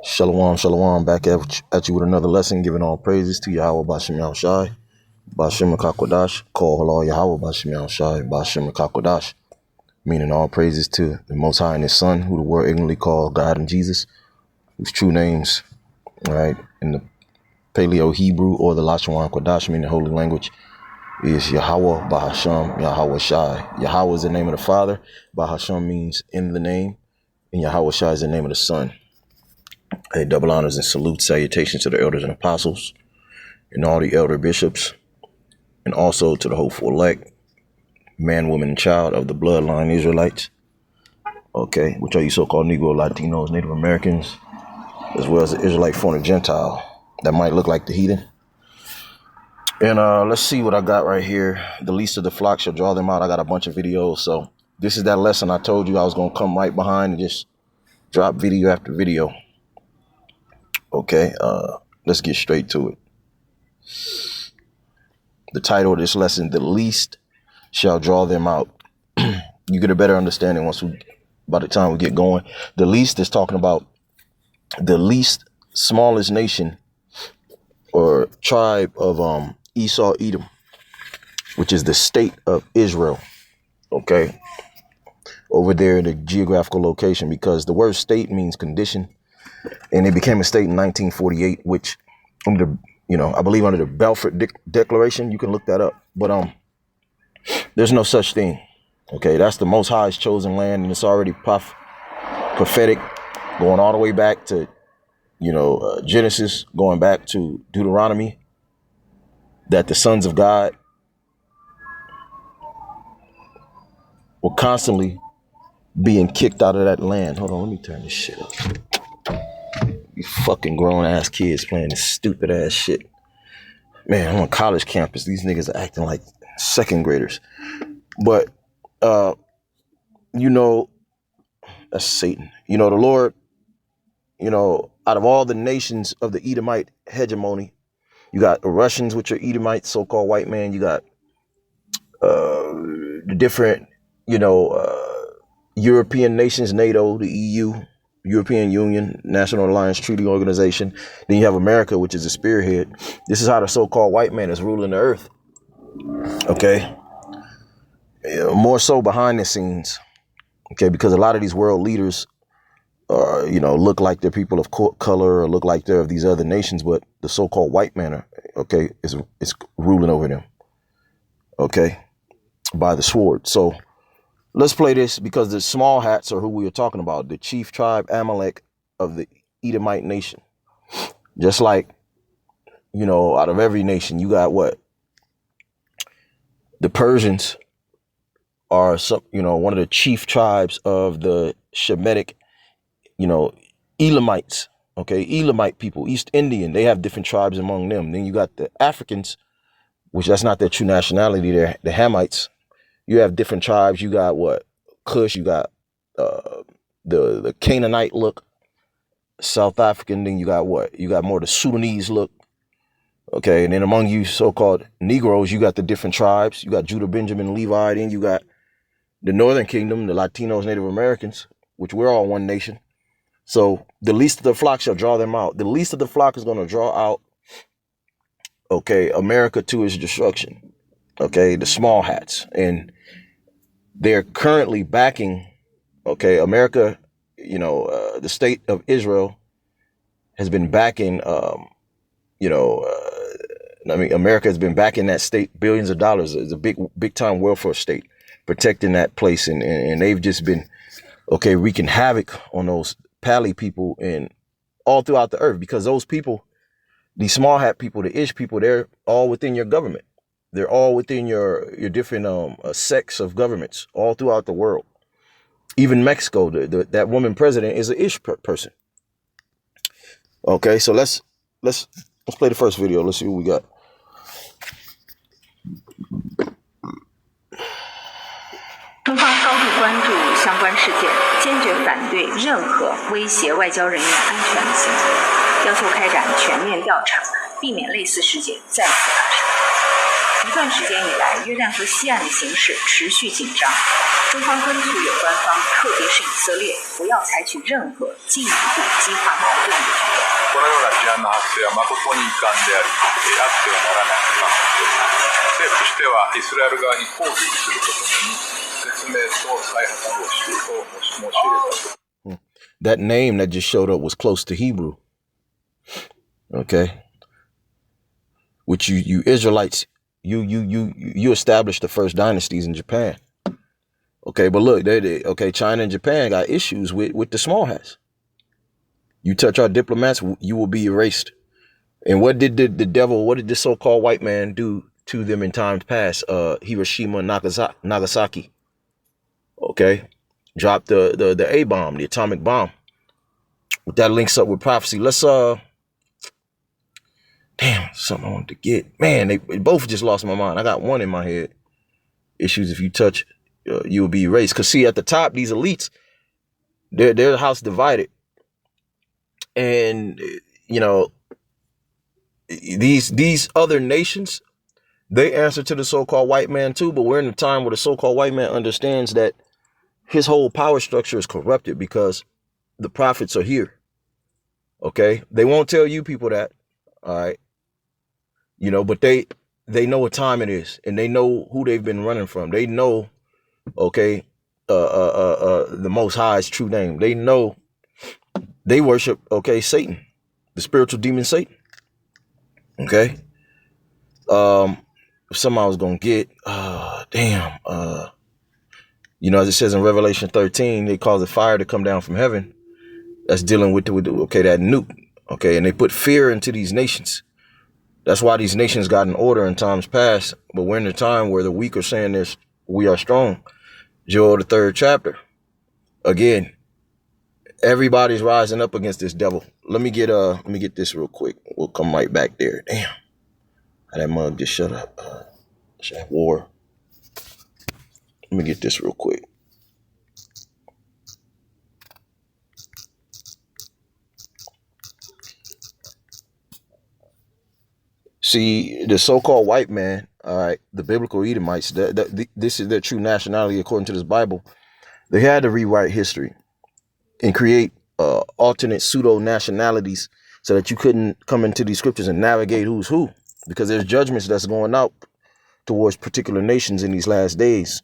Shalom, shalom, back at you with another lesson, giving all praises to Yahweh Bashem Yahushai, Bashem Kakodash, call Halal Yahweh Bashem Yahushai, Bashem Kakodash, meaning all praises to the Most High and His Son, who the world ignorantly called God and Jesus, whose true names, right, in the Paleo Hebrew or the Lashon Kodash, meaning holy language, is Yahweh Bahasham Yahweh Shai. Yahweh is the name of the Father, Bahasham means in the name, and Yahweh Shai is the name of the Son. Hey, double honors and salute, salutations to the elders and apostles and all the elder bishops, and also to the hopeful elect, man, woman, and child of the bloodline Israelites, okay, which are you so-called Negro, Latinos, Native Americans, as well as the Israelite foreign Gentile that might look like the heathen. And let's see what I got right here. The least of the flock shall draw them out. I got a bunch of videos, so this is that lesson I told you I was going to come right behind and just drop video after video. Okay, let's get straight to it. The title of this lesson, The Least Shall Draw Them Out. You get a better understanding by the time we get going. The least is talking about the least smallest nation or tribe of Esau Edom, which is the state of Israel. Okay, over there in the geographical location, because the word state means condition, and it became a state in 1948, which under I believe under the Balfour Declaration. You can look that up, but there's no such thing. Okay, that's the Most High's chosen land, and it's already prophetic, going all the way back to Genesis, going back to Deuteronomy, that the sons of God were constantly being kicked out of that land. Hold on, let me turn this shit up. You fucking grown ass kids playing this stupid ass shit. Man, I'm on college campus. These niggas are acting like second graders. But that's Satan. The Lord, out of all the nations of the Edomite hegemony, you got the Russians, which are Edomites, so-called white man. You got the different, European nations, NATO, the EU, European Union, National Alliance Treaty Organization. Then you have America, which is the spearhead. This is how the so-called white man is ruling the earth. Okay. More so behind the scenes. Okay, because a lot of these world leaders look like they're people of color or look like they're of these other nations, but the so-called white man, is ruling over them. Okay, by the sword. So let's play this, because the small hats are who we are talking about, the chief tribe Amalek of the Edomite nation. Just like, out of every nation, you got what? The Persians are one of the chief tribes of the Shemitic, Elamites. Okay, Elamite people, East Indian, they have different tribes among them. Then you got the Africans, which that's not their true nationality. They're the Hamites. You have different tribes. You got what? Kush. You got the Canaanite look, South African. Then you got what? You got more the Sudanese look. Okay, and then among you so-called Negroes, you got the different tribes. You got Judah, Benjamin, Levi. Then you got the Northern Kingdom, the Latinos, Native Americans, which we're all one nation. So the least of the flock shall draw them out. The least of the flock is going to draw out, America to its destruction. Okay, the small hats. And they're currently backing, America, the state of Israel has been backing, America has been backing that state billions of dollars. It's a big time welfare state, protecting that place. And they've just been, wreaking havoc on those Pali people and all throughout the earth, because those people, these small hat people, the Ish people, they're all within your government. They're all within your different sects of governments all throughout the world. Even Mexico, that woman president is an Ish person. Okay, so let's play the first video. Let's see what we got. 中方高度关注相关事件，坚决反对任何威胁外交人员安全的行为，要求开展全面调查，避免类似事件再次发生。一段时间以来，约旦河西岸的形势持续紧张。中方敦促有关方，特别是以色列，不要采取任何进一步激化矛盾的举动。このような事案の発生は誠に遺憾であり、あってはならないと考えております。政府としてはイスラエル側に抗議するとともに説明と再発防止を申し入れたと。That name that just showed up was close to Hebrew. Okay. Which you Israelites, you established the first dynasties in Japan. Okay, but look, okay, China and Japan got issues with the small hats. You touch our diplomats, you will be erased. And what did the devil, what did the so-called white man do to them in times past? Hiroshima and Nagasaki. Okay. Dropped the A-bomb, the atomic bomb. That links up with prophecy. Let's damn, something I wanted to get. Man, they both just lost my mind. I got one in my head. Issues if you touch, you will be erased. Cause see, at the top, these elites, they're house divided. And you know, these other nations, they answer to the so-called white man too, but we're in a time where the so-called white man understands that his whole power structure is corrupted because the prophets are here. Okay. They won't tell you people that. All right. You know, but they know what time it is, and they know who they've been running from. They know, okay, the Most High's true name. They know they worship, okay, Satan, the spiritual demon Satan. Okay. Something I was gonna get, you know, as it says in Revelation 13, they cause the fire to come down from heaven. That's dealing with okay, that nuke. Okay, and they put fear into these nations. That's why these nations got an order in times past, but we're in a time where the weak are saying this, we are strong. Joel, the 3rd chapter. Again, everybody's rising up against this devil. Let me get this real quick. We'll come right back there. Damn. How that mug just shut up. That war. Let me get this real quick. See, the so-called white man, all right, the biblical Edomites, this is their true nationality according to this Bible. They had to rewrite history and create alternate pseudo-nationalities so that you couldn't come into these scriptures and navigate who's who, because there's judgments that's going out towards particular nations in these last days,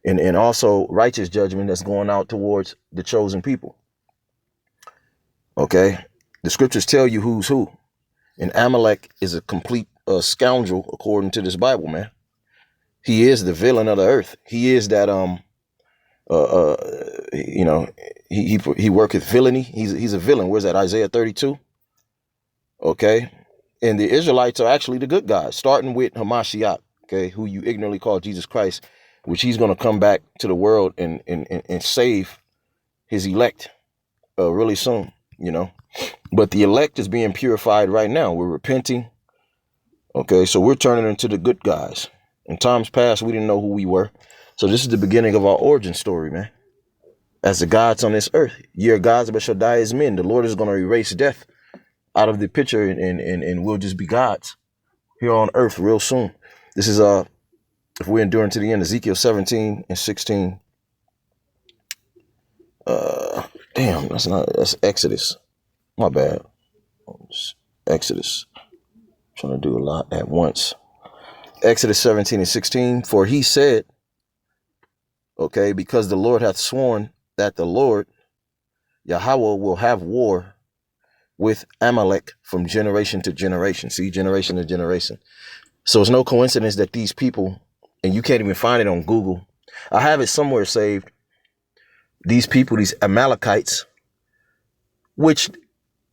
and also righteous judgment that's going out towards the chosen people. Okay, the scriptures tell you who's who. And Amalek is a complete scoundrel, according to this Bible, man. He is the villain of the earth. He is that, you know, he worketh villainy. He's a villain. Where's that? Isaiah 32. Okay. And the Israelites are actually the good guys, starting with Hamashiach, okay, who you ignorantly call Jesus Christ, which he's going to come back to the world and save his elect really soon, you know. But the elect is being purified right now. We're repenting. Okay, so we're turning into the good guys. In times past, we didn't know who we were. So this is the beginning of our origin story, man. As the gods on this earth, ye are gods, but shall die as men. The Lord is going to erase death out of the picture, and we'll just be gods here on earth real soon. This is, if we're enduring to the end, Ezekiel 17 and 16. Damn, that's Exodus. My bad. Exodus. I'm trying to do a lot at once. Exodus 17 and 16. For he said, okay, because the Lord hath sworn that the Lord, Yahweh, will have war with Amalek from generation to generation. See, generation to generation. So it's no coincidence that these people, and you can't even find it on Google. I have it somewhere saved. These people, these Amalekites, which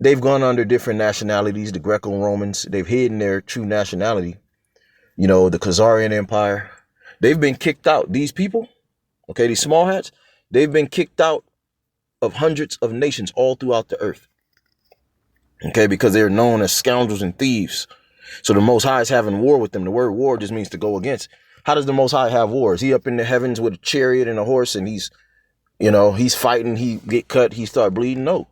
they've gone under different nationalities, the Greco-Romans, they've hidden their true nationality. You know, the Khazarian Empire, they've been kicked out. These people, okay, these small hats, they've been kicked out of hundreds of nations all throughout the earth. Okay, because they're known as scoundrels and thieves. So the Most High is having war with them. The word war just means to go against. How does the Most High have war? Is he up in the heavens with a chariot and a horse and he's, you know, he's fighting, he get cut, he start bleeding? No.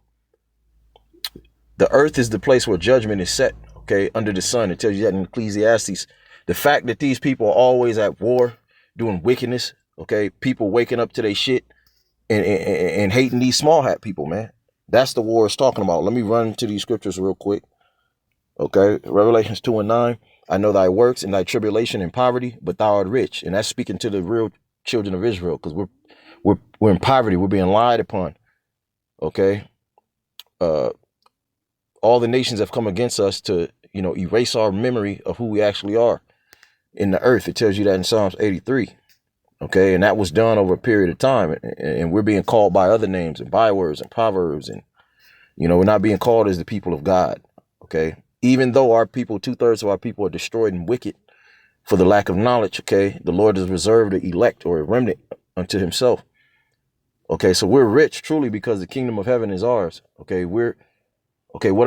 The earth is the place where judgment is set, okay, under the sun. It tells you that in Ecclesiastes The fact that these people are always at war, doing wickedness, okay? People waking up to their shit and hating these small hat people, man. That's the war it's talking about. Let me run to these scriptures real quick. Okay, Revelations 2:9. I know thy works and thy tribulation and poverty, but thou art rich. And that's speaking to the real children of Israel, because we're in poverty. We're being lied upon. Okay. All the nations have come against us to, erase our memory of who we actually are in the earth. It tells you that in Psalms 83. Okay. And that was done over a period of time. And we're being called by other names and bywords and proverbs. And, we're not being called as the people of God. Okay. Even though our people, 2/3 of our people are destroyed and wicked for the lack of knowledge. Okay. The Lord has reserved the elect or a remnant unto himself. Okay. So we're rich truly because the kingdom of heaven is ours. Okay. What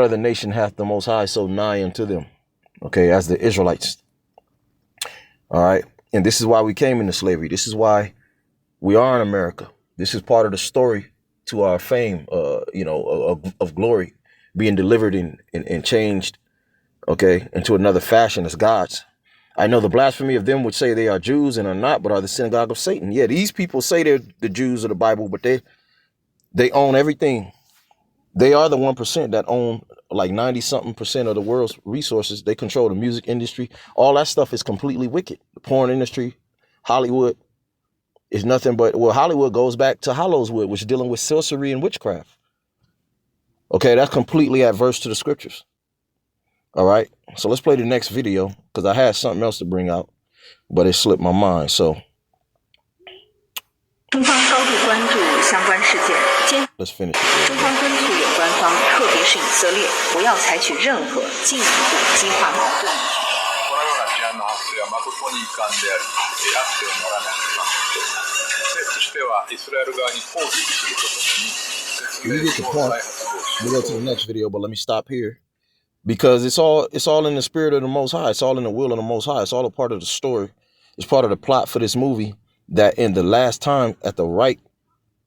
other nation hath the Most High so nigh unto them? Okay. As the Israelites. All right. And this is why we came into slavery. This is why we are in America. This is part of the story to our fame, of glory being delivered and changed, okay, into another fashion as gods. I know the blasphemy of them would say they are Jews and are not, but are the synagogue of Satan. Yeah, these people say they're the Jews of the Bible, but they own everything. They are the 1% that own like 90-something% of the world's resources. They control the music industry. All that stuff is completely wicked. The porn industry, Hollywood is nothing but, Hollywood goes back to Hollowswood, which is dealing with sorcery and witchcraft. Okay, that's completely adverse to the scriptures. All right, so let's play the next video because I had something else to bring out, but it slipped my mind. So 中方高度关注相关事件，坚 let's finish 中方敦促有关方，特别是以色列，不要采取任何进一步激化矛盾。このような事案の発生は誠に遺憾であり、あってはならないと考えております。政府としてはイスラエル側に抗議するとともに、説明と再発防止。 We'll go to the next video, but let me stop here because it's all in the spirit of the Most High. It's all in the will of the Most High. It's all a part of the story. It's part of the plot for this movie. That in the last time, the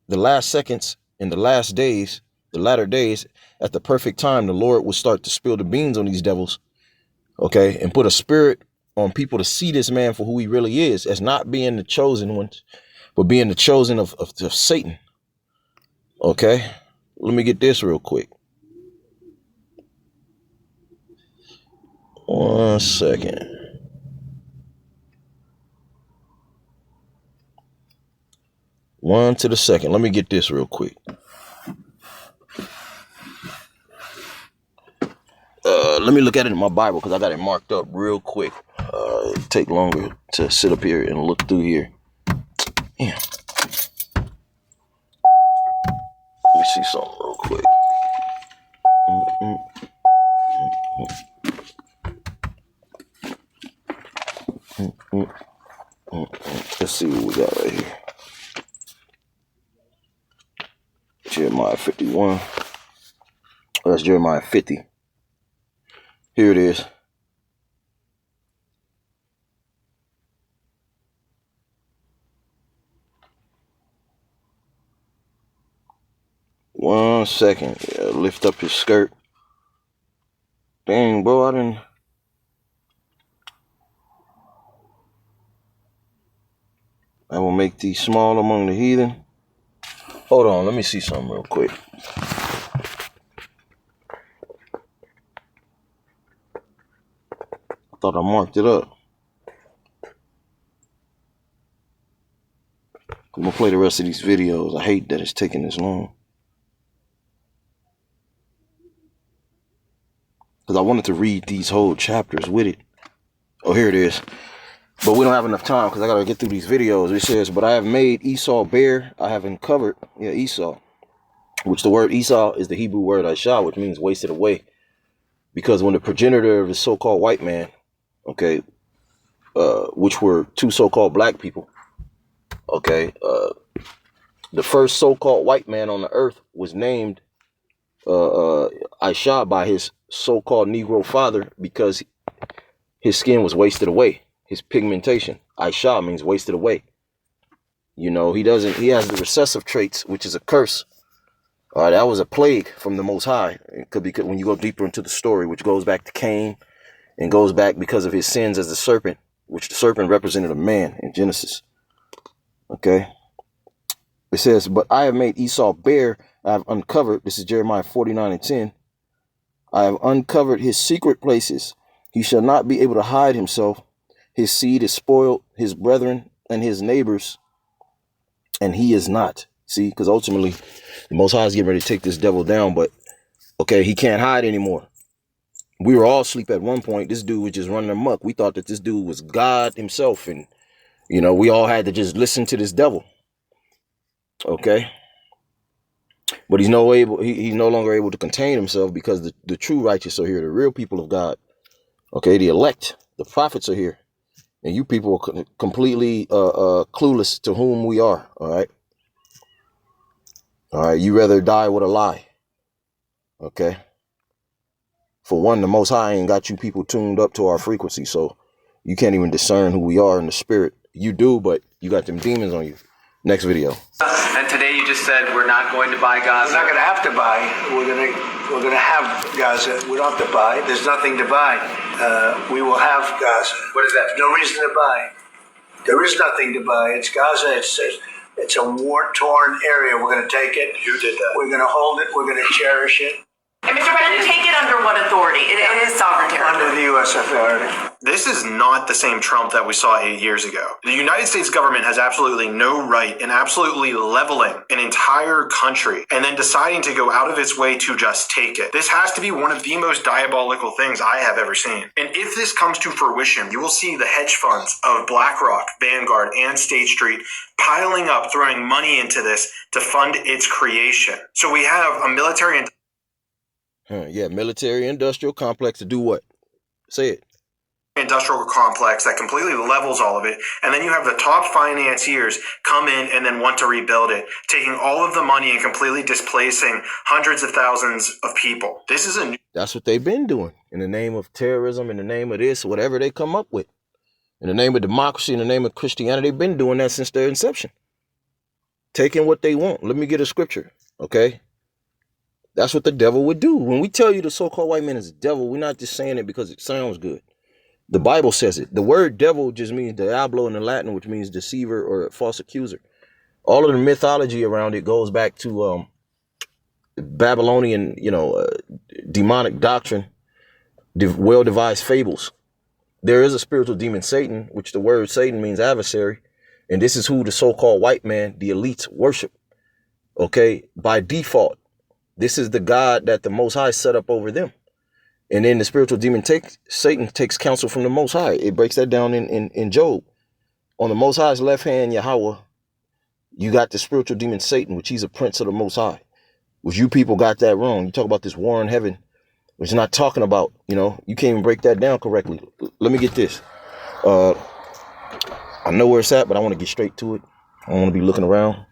last seconds, in the last days, the latter days, at the perfect time, the Lord will start to spill the beans on these devils, okay, and put a spirit on people to see this man for who he really is, as not being the chosen ones, but being the chosen of Satan, okay? Let me get this real quick. 1 second. One to the second. Let me get this real quick. Let me look at it in my Bible because I got it marked up real quick. It'll take longer to sit up here and look through here. Damn. Let me see something real quick. Let's see what we got right here. Jeremiah 51. Oh, that's Jeremiah 50. Here it is. One second. Yeah, lift up his skirt. Dang, bro, I will make thee small among the heathen. Hold on, let me see something real quick. I thought I marked it up. I'm gonna play the rest of these videos. I hate that it's taking this long. Because I wanted to read these whole chapters with it. Oh, here it is. But we don't have enough time because I got to get through these videos. It says, but I have made Esau bare. I have uncovered, Esau. Which the word Esau is the Hebrew word Aishah, which means wasted away. Because when the progenitor of the so-called white man, okay, which were two so-called black people, okay, the first so-called white man on the earth was named Aishah by his so-called Negro father because his skin was wasted away. His pigmentation. Aishah means wasted away. He has the recessive traits, which is a curse. All right, that was a plague from the Most High. It could be when you go deeper into the story, which goes back to Cain and goes back because of his sins as a serpent. which the serpent represented a man in Genesis. Okay. It says, but I have made Esau bare. I have uncovered. This is Jeremiah 49:10. I have uncovered his secret places. He shall not be able to hide himself. His seed is spoiled, his brethren and his neighbors, and he is not. See, because ultimately the Most High is getting ready to take this devil down, but okay, he can't hide anymore. We were all asleep at one point. This dude was just running amok. We thought that this dude was God himself, and we all had to just listen to this devil. Okay. But he's no longer able to contain himself, because the true righteous are here, the real people of God. Okay, the elect, the prophets are here. And you people are completely clueless to whom we are. All right. All right. You rather die with a lie. Okay. For one, the Most High ain't got you people tuned up to our frequency. So you can't even discern who we are in the spirit. You do, but you got them demons on you. Next video. And today you just said we're not going to buy Gaza. We're not going to have to buy. We're going to have Gaza. We don't have to buy. There's nothing to buy. We will have Gaza. What is that? There's no reason to buy. There is nothing to buy. It's Gaza. It's a war-torn area. We're going to take it. Who did that? We're going to hold it. We're going to cherish it. And Mr. President, take it under what authority? It is sovereign territory. Under the U.S. authority. This is not the same Trump that we saw 8 years ago. The United States government has absolutely no right in absolutely leveling an entire country and then deciding to go out of its way to just take it. This has to be one of the most diabolical things I have ever seen. And if this comes to fruition, you will see the hedge funds of BlackRock, Vanguard, and State Street piling up, throwing money into this to fund its creation. So we have a military and military industrial complex to do what? Say it. Industrial complex that completely levels all of it, and then you have the top financiers come in and then want to rebuild it, taking all of the money and completely displacing hundreds of thousands of people. This is That's what they've been doing in the name of terrorism, in the name of this, whatever they come up with, in the name of democracy, in the name of Christianity. They've been doing that since their inception, taking what they want. Let me get a scripture. Okay. That's what the devil would do. When we tell you the so-called white man is the devil, we're not just saying it because it sounds good. The Bible says it. The word devil just means diablo in the Latin, which means deceiver or false accuser. All of the mythology around it goes back to Babylonian, demonic doctrine, well-devised fables. There is a spiritual demon, Satan, which the word Satan means adversary. And this is who the so-called white man, the elites, worship. Okay, by default. This is the God that the Most High set up over them. And then the spiritual demon Satan takes counsel from the Most High. It breaks that down in Job. On the Most High's left hand, Yahweh, you got the spiritual demon Satan, which he's a prince of the Most High. Which you people got that wrong. You talk about this war in heaven, which is not talking about, you can't even break that down correctly. Let me get this. I know where it's at, but I want to get straight to it. I don't want to be looking around.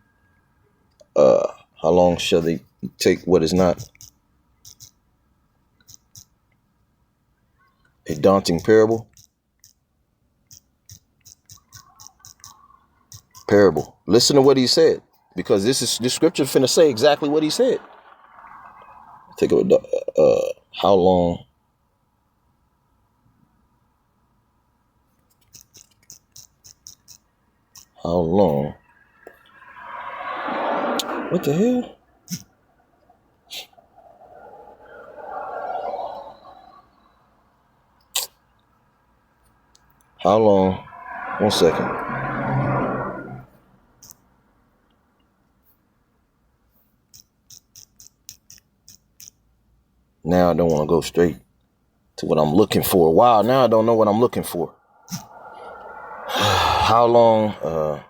How long shall they take what is not a daunting parable? Listen to what he said, because this scripture finna say exactly what he said. Take a how long? How long? What the hell? How long? 1 second. Now I don't want to go straight to what I'm looking for. Wow, now I don't know what I'm looking for. How long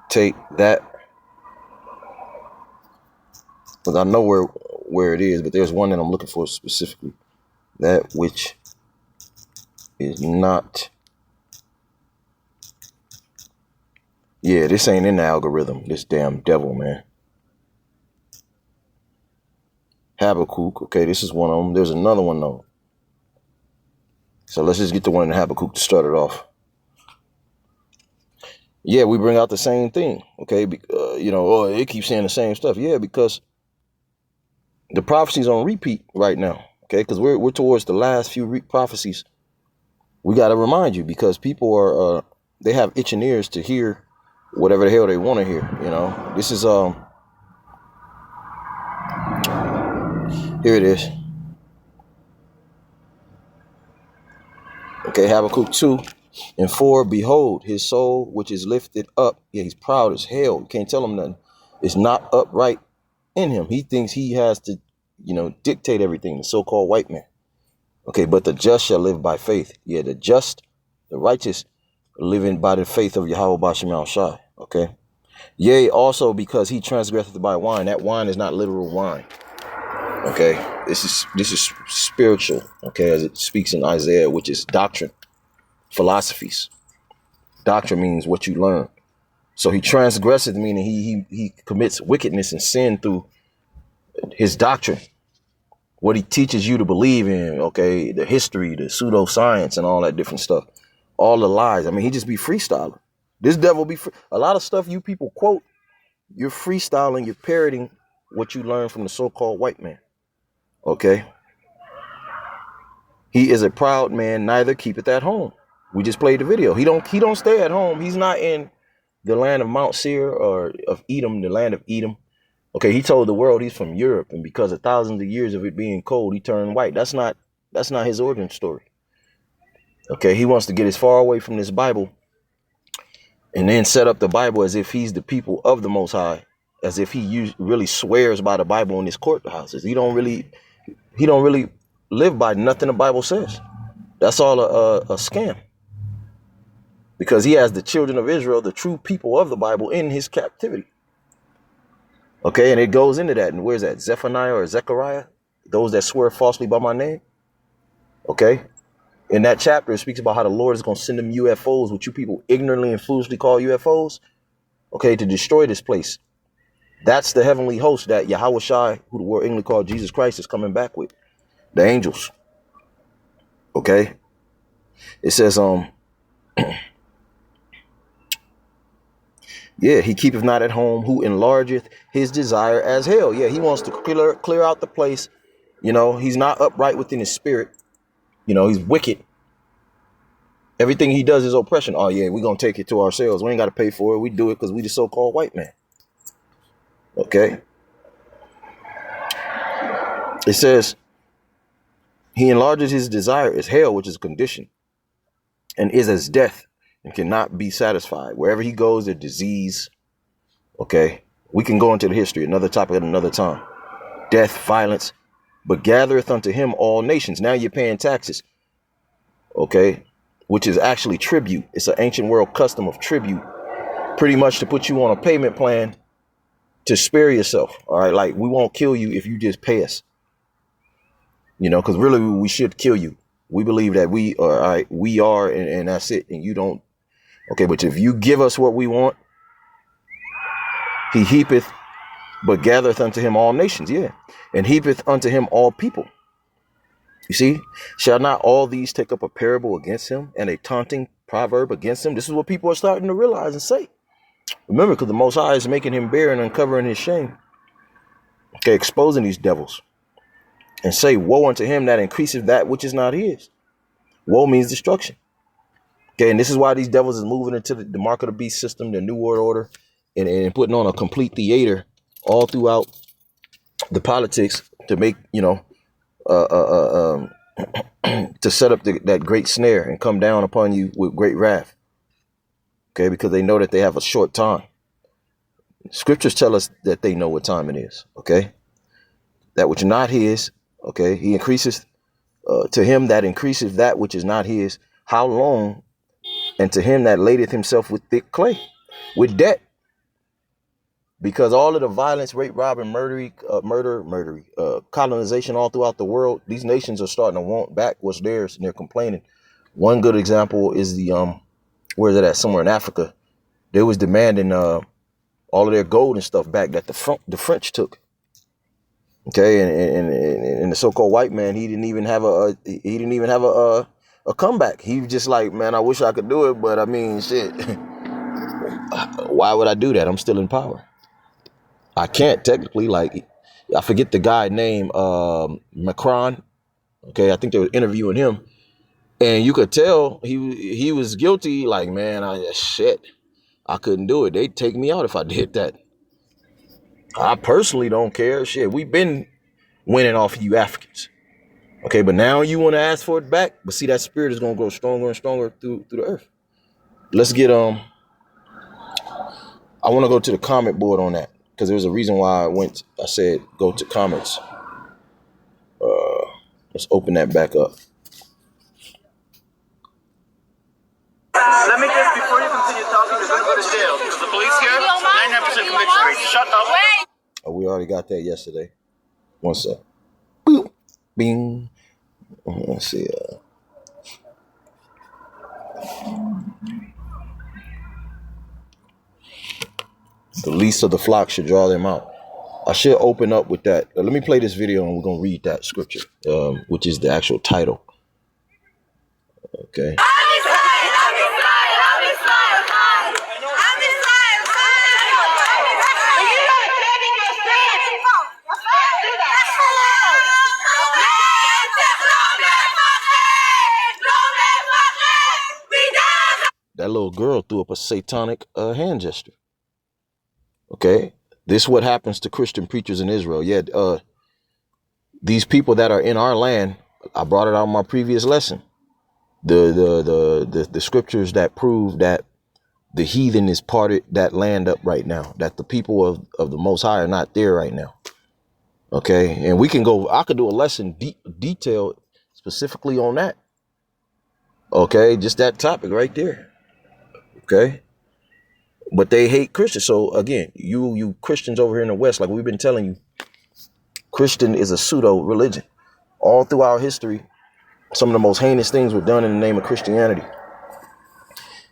take that? Because I know where it is, but there's one that I'm looking for specifically. That which is not. Yeah, this ain't in the algorithm. This damn devil, man. Habakkuk. Okay, this is one of them. There's another one, though. So let's just get the one in Habakkuk to start it off. Yeah, we bring out the same thing. Okay, it keeps saying the same stuff. Yeah, because the prophecy's on repeat right now. Okay, because we're towards the last few prophecies We got to remind you because people are they have itching ears to hear whatever the hell they want to hear. You know, this is here it is. Okay, Habakkuk 2:4. Behold, his soul which is lifted up. Yeah, he's proud as hell. You can't tell him nothing. It's not upright in him. He thinks he has to, dictate everything. The so-called white man. Okay, but the just shall live by faith. Yeah, the just, the righteous, living by the faith of Yahweh Bashem Yahushai. Okay. Yea, also because he transgresseth by wine. That wine is not literal wine. Okay. This is spiritual. Okay, as it speaks in Isaiah, which is doctrine, philosophies. Doctrine means what you learn. So he transgresseth, meaning he commits wickedness and sin through his doctrine. What he teaches you to believe in, okay, the history, the pseudoscience and all that different stuff. All the lies. I mean, he just be freestyling. This devil be a lot of stuff you people quote, you're freestyling, you're parroting what you learned from the so-called white man. Okay. He is a proud man, neither keepeth at home. We just played the video. He don't stay at home. He's not in the land of Mount Seir or of Edom, the land of Edom. Okay, he told the world he's from Europe, and because of thousands of years of it being cold, he turned white. That's not his origin story. Okay, he wants to get as far away from this Bible and then set up the Bible as if he's the people of the Most High, as if he really swears by the Bible in his courthouses. He don't really live by nothing the Bible says. That's all a scam. Because he has the children of Israel, the true people of the Bible, in his captivity. Okay, and it goes into that. And where's that? Zephaniah or Zechariah? Those that swear falsely by my name. Okay. In that chapter, it speaks about how the Lord is going to send them UFOs, which you people ignorantly and foolishly call UFOs. Okay, to destroy this place. That's the heavenly host that Yahweh Shai, who the world English called Jesus Christ, is coming back with. The angels. Okay. It says, yeah, he keepeth not at home, who enlargeth his desire as hell. Yeah, he wants to clear out the place. He's not upright within his spirit. He's wicked. Everything he does is oppression. Oh, yeah, we're going to take it to ourselves. We ain't got to pay for it. We do it because we the so-called white man. Okay. It says, he enlarges his desire as hell, which is a condition, and is as death, and cannot be satisfied. Wherever he goes, there's disease. Okay. We can go into the history, another topic at another time. Death, violence, but gathereth unto him all nations. Now you're paying taxes. Okay. Which is actually tribute. It's an ancient world custom of tribute, pretty much to put you on a payment plan to spare yourself. All right. Like, we won't kill you if you just pay us, because really we should kill you. We believe that we are, all right, we are, and that's it. And you don't. Okay, but if you give us what we want, he heapeth, but gathereth unto him all nations. Yeah. And heapeth unto him all people. You see, shall not all these take up a parable against him and a taunting proverb against him? This is what people are starting to realize and say. Remember, because the Most High is making him bare and uncovering his shame. Okay, exposing these devils. And say, woe unto him that increaseth that which is not his. Woe means destruction. Okay, and this is why these devils is moving into the mark of the beast system, the New World Order, and putting on a complete theater all throughout the politics to make, to set up that great snare and come down upon you with great wrath. Okay, because they know that they have a short time. Scriptures tell us that they know what time it is. Okay, that which is not his. Okay, he increases to him that increaseth that which is not his. How long? And to him that ladeth himself with thick clay, with debt. Because all of the violence, rape, robbing, murder, colonization all throughout the world, these nations are starting to want back what's theirs, and they're complaining. One good example is the where is it at? Somewhere in Africa. They was demanding all of their gold and stuff back that the French took. Okay, and the so-called white man, he didn't even have a comeback. He was just like, man, I wish I could do it, but I mean, shit. Why would I do that? I'm still in power. I can't technically, like, I forget the guy named Macron. Okay, I think they were interviewing him, And you could tell he was guilty. Like, man, I couldn't do it. They'd take me out if I did that. I personally don't care. Shit, we've been winning off of you Africans. Okay, but now you want to ask for it back. But see, that spirit is gonna grow stronger and stronger through the earth. Let's get I want to go to the comment board on that, because there's a reason why I said go to comments. Let's open that back up. Let me just, before you continue talking, you're going to go to jail. Because the police here, 99% conviction rate. Shut up. Oh, we already got that yesterday. One sec. Boop. Bing. Let's see. The least of the flock should draw them out. I should open up with that. Let me play this video and we're going to read that scripture, which is the actual title. Okay. That little girl threw up a satanic hand gesture. Okay. This is what happens to Christian preachers in Israel. Yeah, these people that are in our land, I brought it out in my previous lesson. The scriptures that prove that the heathen is parted that land up right now, that the people of the Most High are not there right now. Okay, and I could do a lesson detailed specifically on that. Okay, just that topic right there. Okay. But they hate Christians. So again, you Christians over here in the West, like we've been telling you, Christian is a pseudo religion. All throughout history, some of the most heinous things were done in the name of Christianity.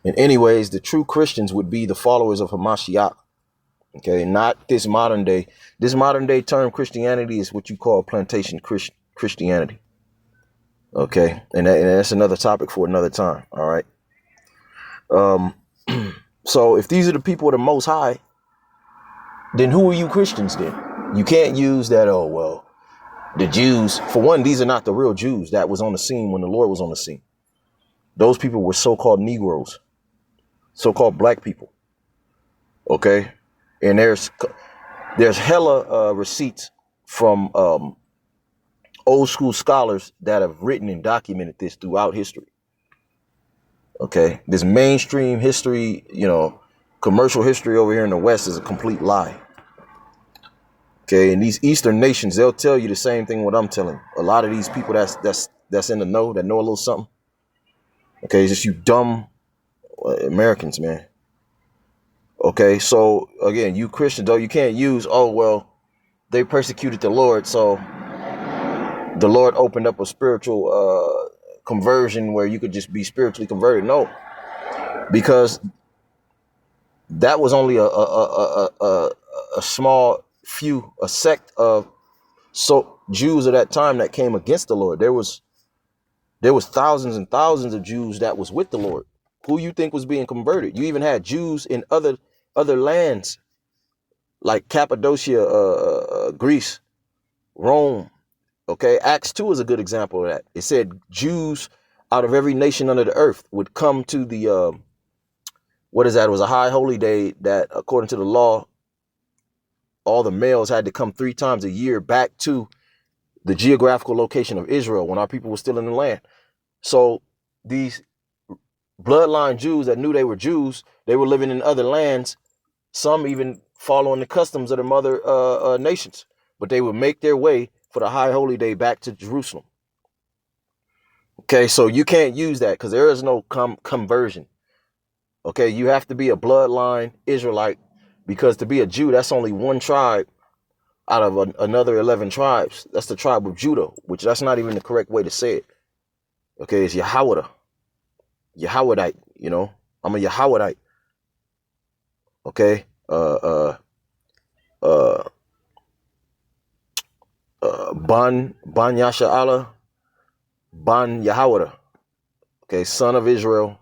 And anyways, the true Christians would be the followers of Hamashiach. Okay, not this modern day. This modern day term Christianity is what you call plantation Christianity. Okay, and that's another topic for another time. All right. So if these are the people of the Most High, then who are you Christians then? You can't use that, oh, well, the Jews. For one, these are not the real Jews that was on the scene when the Lord was on the scene. Those people were so-called Negroes, so-called black people. Okay. And there's hella receipts from old school scholars that have written and documented this throughout history. Okay, this mainstream history, commercial history over here in the West is a complete lie. Okay, and these Eastern nations, they'll tell you the same thing what I'm telling you. A lot of these people that's in the know, that know a little something. Okay, it's just you dumb Americans, man. Okay, so again, you Christians, though, you can't use, oh, well, they persecuted the Lord, so the Lord opened up a spiritual conversion where you could just be spiritually converted. No, because that was only a small few, a sect of Jews of that time that came against the Lord. There was thousands and thousands of Jews that was with the Lord. Who you think was being converted? You even had Jews in other lands like Cappadocia, Greece, Rome. Okay, Acts 2 is a good example of that. It said Jews out of every nation under the earth would come to the, what is that? It was a high holy day that, according to the law, all the males had to come 3 times a year back to the geographical location of Israel when our people were still in the land. So these bloodline Jews that knew they were Jews, they were living in other lands, some even following the customs of their mother nations, but they would make their way for the high holy day back to Jerusalem. Okay, so you can't use that because there is no conversion. Okay, you have to be a bloodline Israelite, because to be a Jew, that's only one tribe out of another 11 tribes. That's the tribe of Judah, which that's not even the correct way to say it. Okay, it's Yahawada. Yahawadite, I'm a Yahawadite. Okay, Ban Yasha Allah, Ban Yahawada. Okay, son of Israel,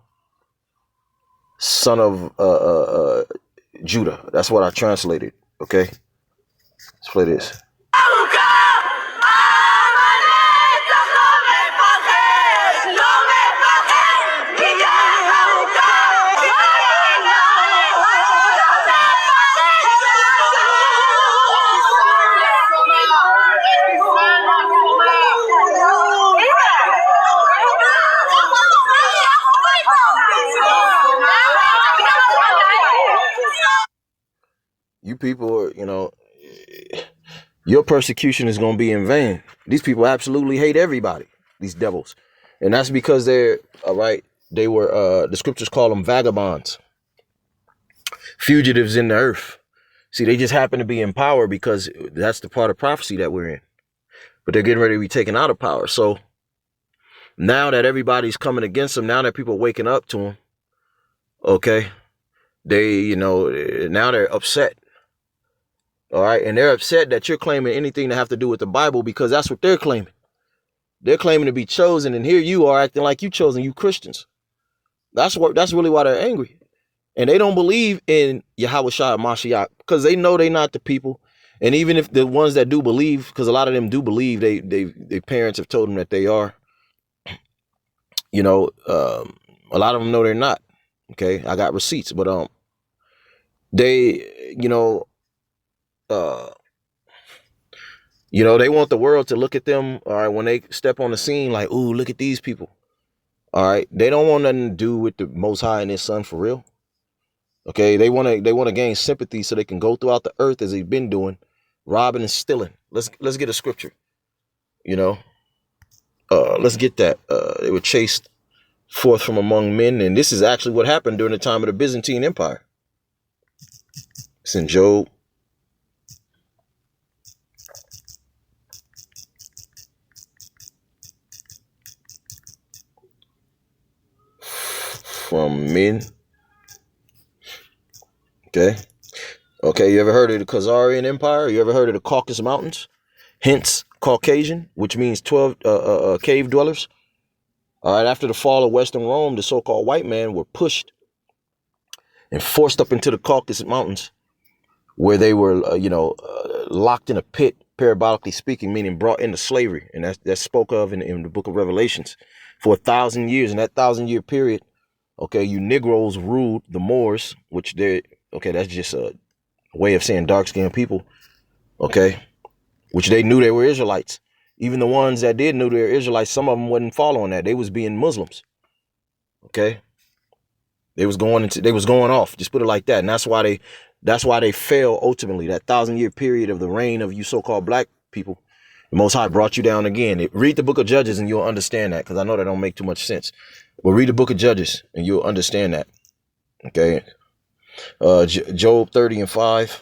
son of Judah. That's what I translated. Okay, let's play this. people are, your persecution is going to be in vain. These people absolutely hate everybody, these devils. And that's because they're, all right, they were, the scriptures call them vagabonds, fugitives in the earth. See, they just happen to be in power because that's the part of prophecy that we're in. But they're getting ready to be taken out of power. So now that everybody's coming against them, now that people are waking up to them, okay, they, now they're upset. All right. And they're upset that you're claiming anything to have to do with the Bible because that's what they're claiming. They're claiming to be chosen. And here you are acting like you chosen, you Christians. That's really why they're angry. And they don't believe in Yahushua Mashiach because they know they're not the people. And even if the ones that do believe, because a lot of them do believe, their parents have told them that they are, a lot of them know they're not. Okay, I got receipts, but they, they want the world to look at them. All right, when they step on the scene, like, ooh, look at these people. All right, they don't want nothing to do with the Most High and His Son for real. Okay, they want to gain sympathy so they can go throughout the earth as they've been doing, robbing and stealing. Let's get a scripture. Let's get that. They were chased forth from among men, and this is actually what happened during the time of the Byzantine Empire. It's in Job. From men. Okay, you ever heard of the Khazarian Empire? You ever heard of the Caucasus Mountains? Hence Caucasian, which means 12 cave dwellers. All right, after the fall of Western Rome, the so-called white man were pushed and forced up into the Caucasus Mountains, where they were, locked in a pit, parabolically speaking, meaning brought into slavery. And that's spoke of in the book of Revelations for 1,000 years. In that 1,000-year period, okay, you Negroes ruled the Moors, which that's just a way of saying dark-skinned people, okay, which they knew they were Israelites. Even the ones that did know they were Israelites, some of them wouldn't follow on that. They was being Muslims, okay. They was going off, just put it like that. And that's why they fell ultimately. That 1,000-year period of the reign of you so-called black people, the Most High brought you down again. Read the book of Judges and you'll understand that, because I know that don't make too much sense. But read the book of Judges and you'll understand that. Okay. Job 30:5.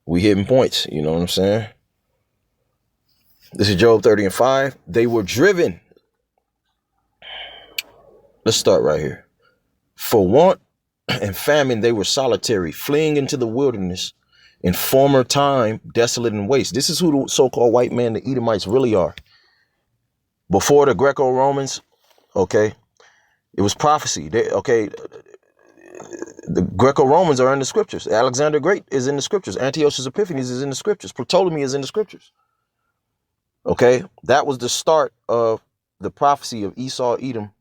We hitting points, you know what I'm saying? This is Job 30:5. They were driven. Let's start right here. For want and famine, they were solitary, fleeing into the wilderness. In former time, desolate and waste. This is who the so-called white man, the Edomites, really are. Before the Greco-Romans, okay, it was prophecy. The Greco-Romans are in the scriptures. Alexander Great is in the scriptures. Antiochus Epiphanes is in the scriptures. Ptolemy is in the scriptures. Okay, that was the start of the prophecy of Esau, Edom,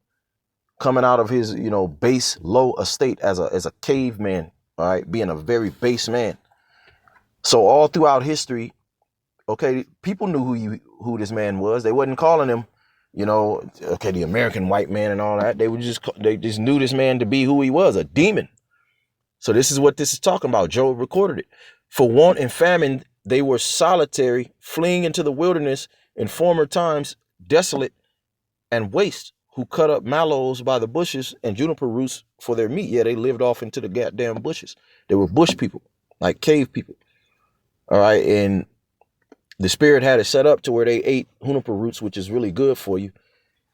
coming out of his, base, low estate as a caveman, all right, being a very base man. So all throughout history, okay, people knew who this man was. They wasn't calling him, the American white man and all that. They just knew this man to be who he was, a demon. So this is what this is talking about. Job recorded it. For want and famine, they were solitary, fleeing into the wilderness in former times, desolate and waste, who cut up mallows by the bushes and juniper roots for their meat. Yeah, they lived off into the goddamn bushes. They were bush people, like cave people. All right. And the spirit had it set up to where they ate juniper roots, which is really good for you.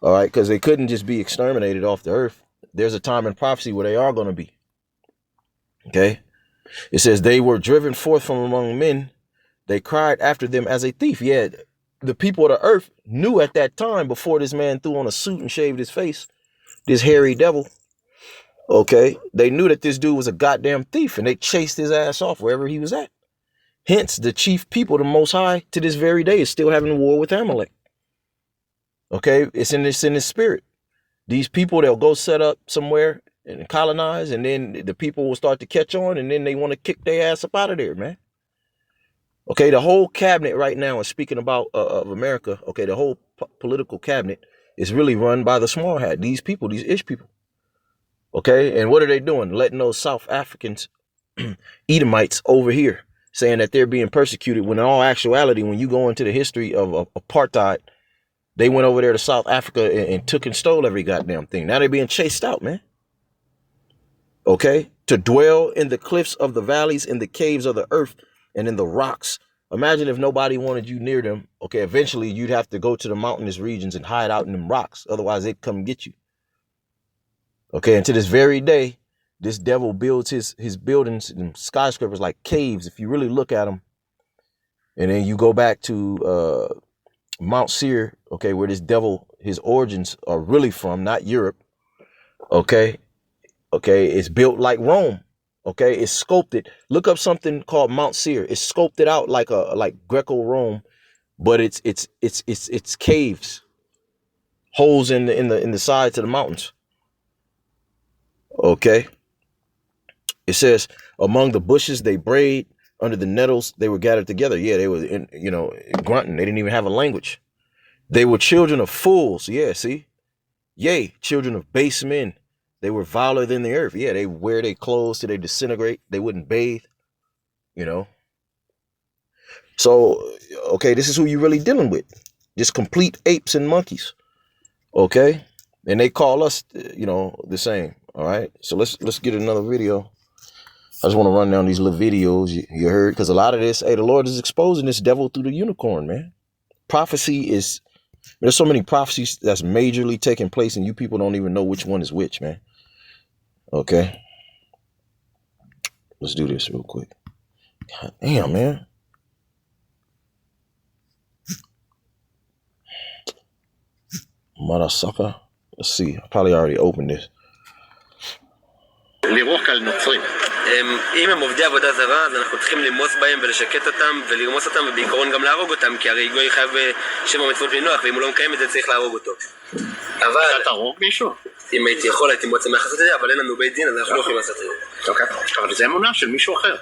All right. Because they couldn't just be exterminated off the earth. There's a time in prophecy where they are going to be. Okay. It says they were driven forth from among men. They cried after them as a thief. Yeah. The people of the earth knew at that time, before this man threw on a suit and shaved his face, this hairy devil. Okay. They knew that this dude was a goddamn thief, and they chased his ass off wherever he was at. Hence, the chief people, the Most High, to this very day is still having war with Amalek. Okay. It's in this spirit. These people, they'll go set up somewhere and colonize, and then the people will start to catch on, and then they want to kick their ass up out of there, man. Okay, the whole cabinet right now is speaking about of America. Okay, the whole political cabinet is really run by the small hat. These people, these Ish people. Okay, and what are they doing? Letting those South Africans Edomites over here, saying that they're being persecuted, when in all actuality, when you go into the history of apartheid, they went over there to South Africa and took and stole every goddamn thing. Now they're being chased out, man. Okay? To dwell in the cliffs of the valleys, in the caves of the earth, and in the rocks. Imagine if nobody wanted you near them. Okay, eventually you'd have to go to the mountainous regions and hide out in them rocks. Otherwise, they'd come get you. Okay, and to this very day, this devil builds his buildings and skyscrapers like caves. If you really look at them, and then you go back to Mount Seir, okay, where this devil, his origins are really from, not Europe. Okay, it's built like Rome. Okay, it's sculpted. Look up something called Mount Seir. It's sculpted out like Greco-Rome, but it's caves, holes in the sides of the mountains. Okay. It says, among the bushes they brayed, under the nettles they were gathered together. Yeah, they were grunting. They didn't even have a language. They were children of fools. Yeah, see? Yea, children of base men. They were viler than the earth. Yeah, they wear their clothes till they disintegrate. They wouldn't bathe, So, okay, this is who you're really dealing with. Just complete apes and monkeys. Okay? And they call us, the same. All right? So let's get another video. I just want to run down these little videos you heard, because a lot of this, the Lord is exposing this devil through the unicorn, man. Prophecy is, there's so many prophecies that's majorly taking place, and you people don't even know which one is which, man. Okay. Let's do this real quick. God damn, man. Mother sucker. Let's see. I probably already opened this. לירוק על נוצרים. אם הם עובדי עבודה זרה, אז אנחנו צריכים למוס בהם ולשקט אותם ולרמוס אותם, ובעיקרון גם להרוג אותם, כי הרי גוי חייב שם המצוות לנוח, ואם הוא לא מקיים את זה צריך להרוג אותו. אבל... אתה תהרוג מישהו? אם הייתי יכול, הייתי מאוד שמח לעשות את זה, אבל אין לנו בית דין, אז אנחנו לא יכולים לעשות את זה. אוקיי, אבל זה אמונה של מישהו אחר.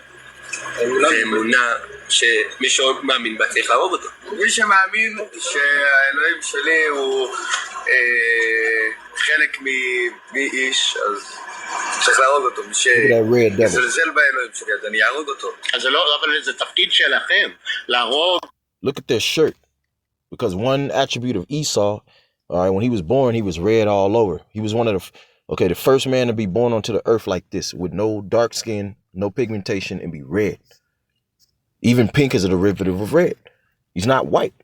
זה אמונה שמישהו מאמין בה צריך להרוג אותו. מי שמאמין שהאלוהים שלי הוא חלק מאיש, אז... צריך להרוג אותו, מי שזלזל באלוהים שלי, אז אני אהרוג אותו. אז זה לא, אבל זה תפקיד שלכם, להרוג. Look at this shirt. Because one attribute of Esau, all right, when he was born, he was red all over. He was one of the first man to be born onto the earth like this, with no dark skin, no pigmentation, and be red. Even pink is a derivative of red. He's not white.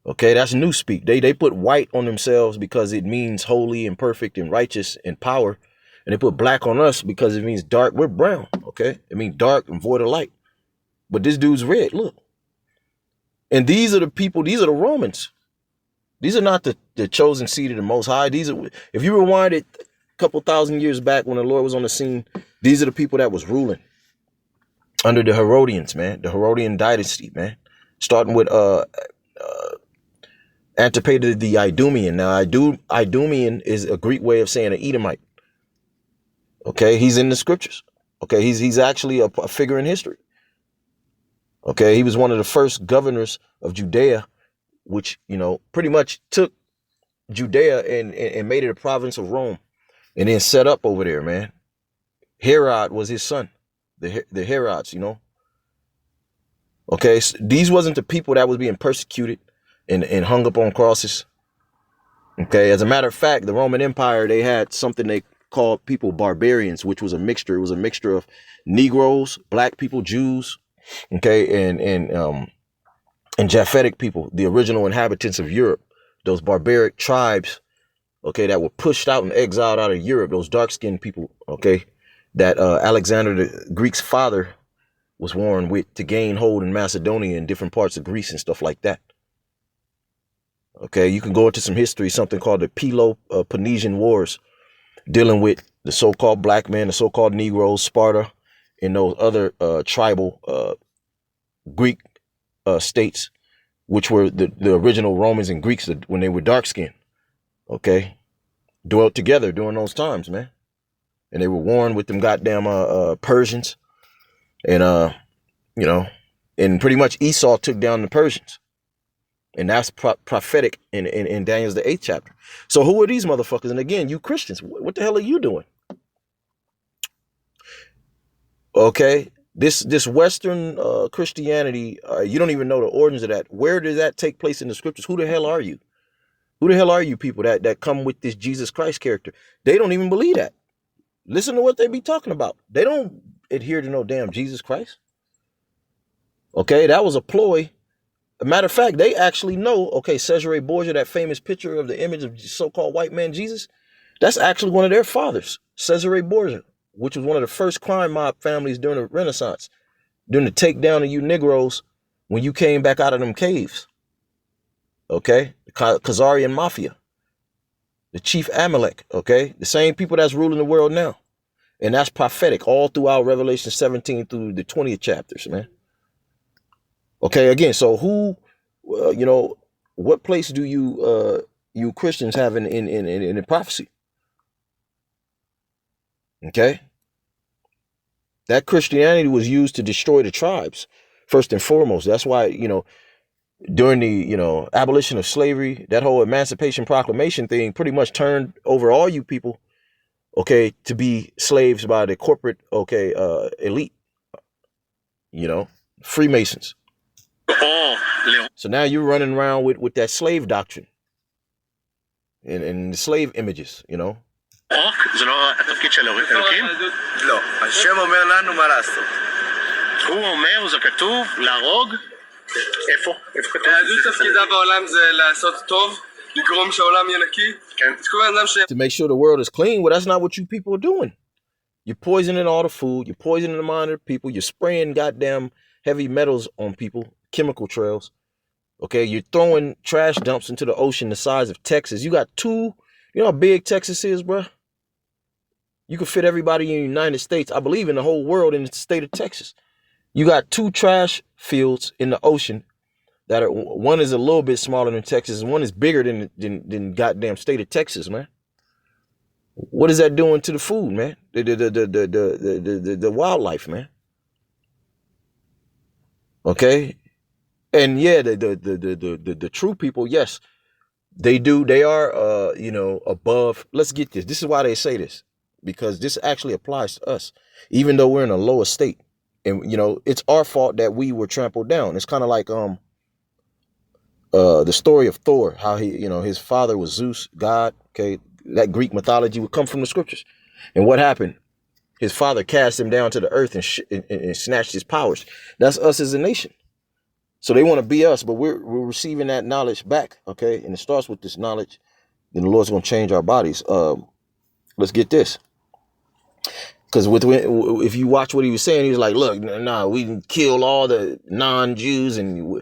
Okay, that's newspeak. They put white on themselves because it means holy and perfect and righteous and power. And they put black on us because it means dark. We're brown, okay? It means dark and void of light. But this dude's red, look. And these are the people, these are the Romans. These are not the chosen seed of the Most High. These are, if you rewind it a couple thousand years back when the Lord was on the scene, these are the people that was ruling under the Herodians, man. The Herodian dynasty, man. Starting with Antipater the Idumean. Now, Idumean is a Greek way of saying an Edomite. Okay, he's in the scriptures. Okay, he's actually a figure in history. Okay, he was one of the first governors of Judea, which, pretty much took Judea and made it a province of Rome, and then set up over there, man. Herod was his son, the Herods, Okay, so these wasn't the people that was being persecuted and hung up on crosses. Okay, as a matter of fact, the Roman Empire, they had something they called people barbarians, which was a mixture. It was a mixture of Negroes, black people, Jews, okay, and Japhetic people, the original inhabitants of Europe, those barbaric tribes, okay, that were pushed out and exiled out of Europe, those dark-skinned people, okay, that Alexander the Greek's father was warned with to gain hold in Macedonia and different parts of Greece and stuff like that. Okay, you can go into some history, something called the Peloponnesian Wars, dealing with the so-called black men, the so-called Negroes, Sparta, and those other tribal Greek states, which were the original Romans and Greeks when they were dark-skinned, okay, dwelt together during those times, man. And they were warned with them goddamn Persians, and, and pretty much Esau took down the Persians. And that's prophetic in Daniel's the 8th chapter. So who are these motherfuckers? And again, you Christians, what the hell are you doing? Okay, this Western Christianity, you don't even know the origins of that. Where did that take place in the scriptures? Who the hell are you? Who the hell are you people that come with this Jesus Christ character? They don't even believe that. Listen to what they be talking about. They don't adhere to no damn Jesus Christ. Okay, that was a ploy. A matter of fact, they actually know, okay, Cesare Borgia, that famous picture of the image of so-called white man Jesus, that's actually one of their fathers, Cesare Borgia, which was one of the first crime mob families during the Renaissance, during the takedown of you Negroes when you came back out of them caves. Okay, the Khazarian Mafia, the chief Amalek, okay, the same people that's ruling the world now. And that's prophetic all throughout Revelation 17 through the 20th chapters, man. Okay, again, so who, what place do you Christians have in the prophecy? Okay, that Christianity was used to destroy the tribes, first and foremost. That's why, during the, abolition of slavery, that whole Emancipation Proclamation thing pretty much turned over all you people, okay, to be slaves by the corporate, elite, Freemasons. So now you're running around with that slave doctrine and the slave images, זה לא התפקיד של אלוקים? לא, השם אומר לנו מה לעשות. הוא אומר, זה כתוב, להרוג? איפה? איפה כתוב? היהדות תפקידה בעולם זה לעשות טוב, לגרום שהעולם יהיה נקי. To make sure the world is clean. Well, that's not what you people are doing. You're poisoning all the food. You're poisoning the mind of the people. You're spraying goddamn heavy metals on people, chemical trails. Okay, you're throwing trash dumps into the ocean the size of Texas. You got two, you know how big Texas is, bro? You can fit everybody in the United States, I believe in the whole world, in the state of Texas. You got two trash fields in the ocean that are, one is a little bit smaller than Texas, and one is bigger than goddamn state of Texas, man. What is that doing to the food, man? The wildlife, man. Okay, and yeah, the true people, yes, they do. They are, above. Let's get this. This is why they say this, because this actually applies to us, even though we're in a lower state, and it's our fault that we were trampled down. It's kind of like the story of Thor, how he, his father was Zeus, God. Okay, that Greek mythology would come from the scriptures, and what happened? His father cast him down to the earth and snatched his powers. That's us as a nation. So they want to be us, but we're receiving that knowledge back, okay? And it starts with this knowledge. Then the Lord's going to change our bodies. Let's get this. Because if you watch what he was saying, he was like, look, nah, we can kill all the non-Jews and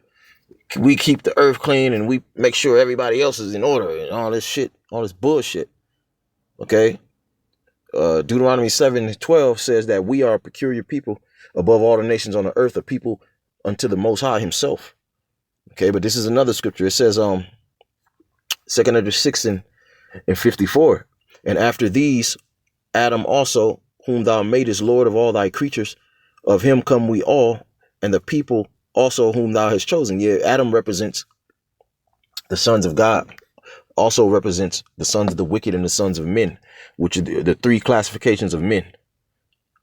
we keep the earth clean and we make sure everybody else is in order and all this shit, all this bullshit, okay? Deuteronomy 7:12 says that we are a peculiar people above all the nations on the earth, a people unto the Most High himself. Okay, but this is another scripture. It says, 2 Esdras 6 and 54. And after these, Adam also, whom thou madest Lord of all thy creatures, of him come we all, and the people also whom thou hast chosen. Yeah, Adam represents the sons of God, also represents the sons of the wicked and the sons of men, which are the three classifications of men.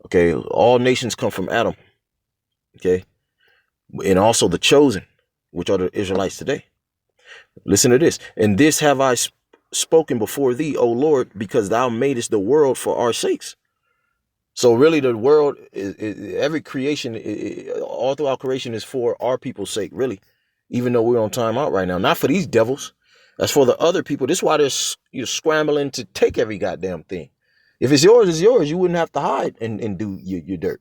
Okay, all nations come from Adam. Okay, and also the chosen, which are the Israelites today. Listen to this. And this have I spoken before thee, O Lord, because thou madest the world for our sakes. So really the world, every creation, all throughout creation is for our people's sake, really, even though we're on time out right now. Not for these devils. That's for the other people. This is why you're scrambling to take every goddamn thing. If it's yours, it's yours. You wouldn't have to hide and do your dirt.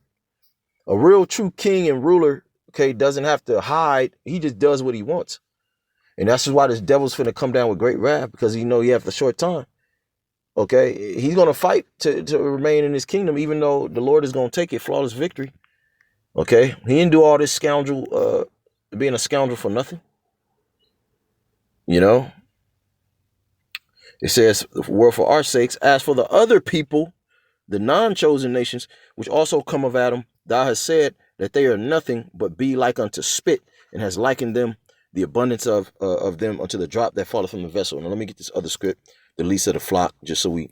A real true king and ruler, okay, doesn't have to hide. He just does what he wants. And that's why this devil's finna come down with great wrath, because he know he have a short time. Okay, he's gonna fight to remain in his kingdom, even though the Lord is gonna take it, flawless victory. Okay, he didn't do all this scoundrel, being a scoundrel for nothing. It says, the world for our sakes, as for the other people, the non-chosen nations, which also come of Adam, thou hast said that they are nothing but be like unto spit, and has likened them, the abundance of them, unto the drop that falleth from the vessel. Now let me get this other script, the least of the flock, just so we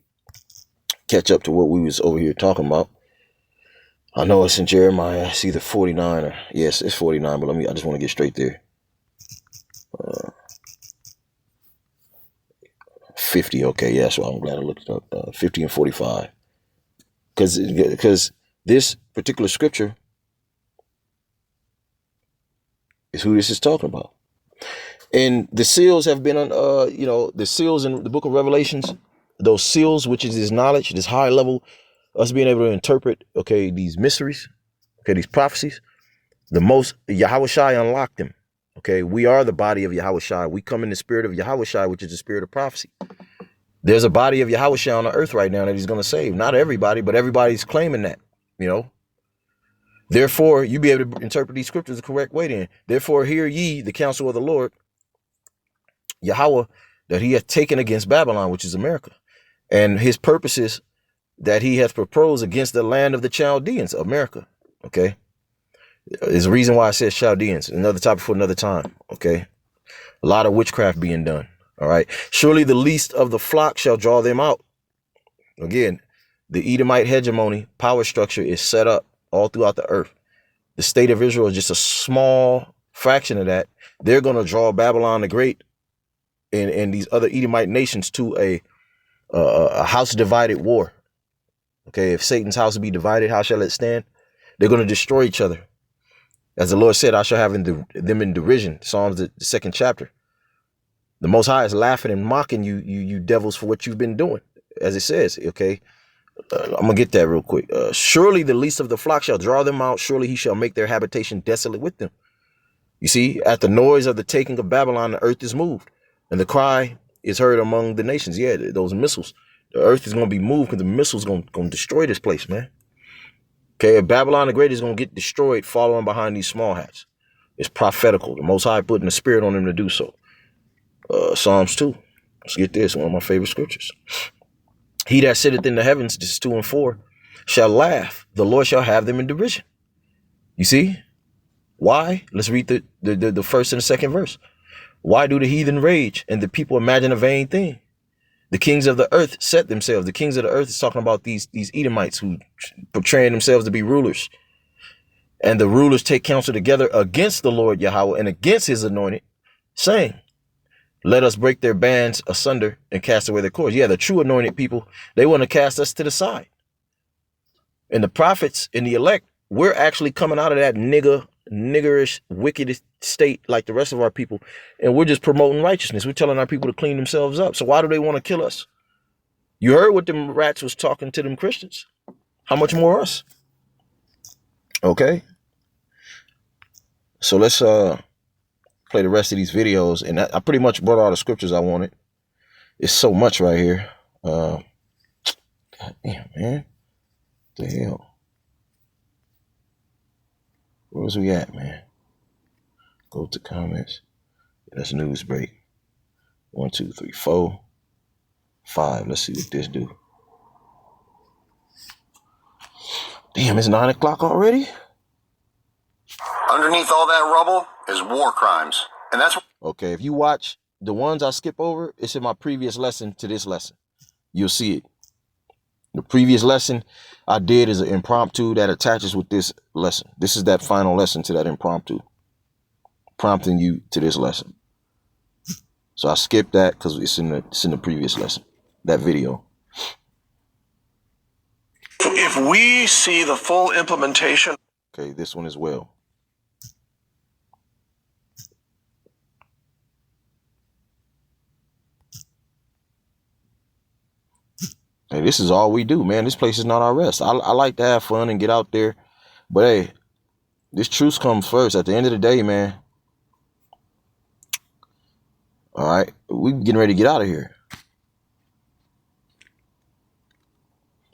catch up to what we was over here talking about. I know it's in Jeremiah. It's either 49 or, yes, it's 49, but I just want to get straight there. 50, okay, yeah, so I'm glad I looked it up. 50 and 45. Because this particular scripture is who this is talking about. And the seals have been on, the seals in the book of Revelations, those seals, which is this knowledge, this high level, us being able to interpret, okay, these mysteries, okay, these prophecies. The most, Yahweh Shai unlocked them. Okay, we are the body of Yahweh Shai. We come in the spirit of Yahweh Shai, which is the spirit of prophecy. There's a body of Yahweh Shai on the earth right now that he's going to save. Not everybody, but everybody's claiming that, Therefore, you be able to interpret these scriptures the correct way then. Therefore, hear ye the counsel of the Lord, Yahweh, that he hath taken against Babylon, which is America, and his purposes that he hath proposed against the land of the Chaldeans, America, okay? There's a reason why I said Chaldeans, another topic for another time, okay? A lot of witchcraft being done, all right? Surely the least of the flock shall draw them out. Again, the Edomite hegemony power structure is set up all throughout the earth. The state of Israel is just a small fraction of that. They're going to draw Babylon the Great and these other Edomite nations to a house divided war. Okay, if Satan's house be divided, how shall it stand? They're going to destroy each other. As the Lord said, I shall have them in derision. Psalms, the 2nd chapter. The Most High is laughing and mocking you devils for what you've been doing, as it says, okay? I'm going to get that real quick. Surely the least of the flock shall draw them out. Surely he shall make their habitation desolate with them. You see, at the noise of the taking of Babylon, the earth is moved. And the cry is heard among the nations. Yeah, those missiles. The earth is going to be moved because the missiles going to destroy this place, man. Okay, Babylon the Great is going to get destroyed following behind these small hats. It's prophetical. The Most High putting the spirit on him to do so. Psalms 2. Let's get this. One of my favorite scriptures. He that sitteth in the heavens, this is 2 and 4, shall laugh. The Lord shall have them in derision. You see? Why? Let's read the first and the second verse. Why do the heathen rage and the people imagine a vain thing? The kings of the earth set themselves. The kings of the earth is talking about these Edomites who portraying themselves to be rulers. And the rulers take counsel together against the Lord Yahweh and against his anointed, saying, let us break their bands asunder and cast away their cords. Yeah, the true anointed people, they want to cast us to the side. And the prophets and the elect, we're actually coming out of that niggerish, wicked state like the rest of our people. And we're just promoting righteousness. We're telling our people to clean themselves up. So why do they want to kill us? You heard what them rats was talking to them Christians. How much more us? Okay. So let's play the rest of these videos. And I pretty much brought all the scriptures I wanted. It's so much right here. God damn, man. What the hell? Where's we at, man? Go to comments. That's news break. 1, 2, 3, 4, 5. Let's see what this do. Damn, it's 9 o'clock already? Underneath all that rubble is war crimes. And that's okay, if you watch the ones I skip over, it's in my previous lesson to this lesson. You'll see it. The previous lesson I did is an impromptu that attaches with this lesson. This is that final lesson to that impromptu, prompting you to this lesson. So I skipped that because it's in the previous lesson, that video. If we see the full implementation. Okay, this one as well. Hey, this is all we do, man. This place is not our rest. I like to have fun and get out there. But hey, this truth comes first. At the end of the day, man. All right, we getting ready to get out of here.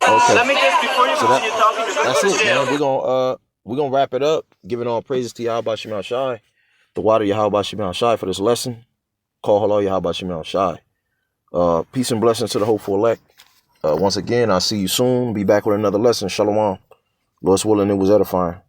Okay. Let me just, before you continue talking, that's it, man. We're gonna wrap it up. Giving all praises to Yahweh Shemel Shai, the water Yahweh Shemel Shai for this lesson. Call hello Yahweh Shemel Shai. Peace and blessings to the hopeful elect. Once again, I'll see you soon. Be back with another lesson. Shalom. Lord's willing, it was edifying.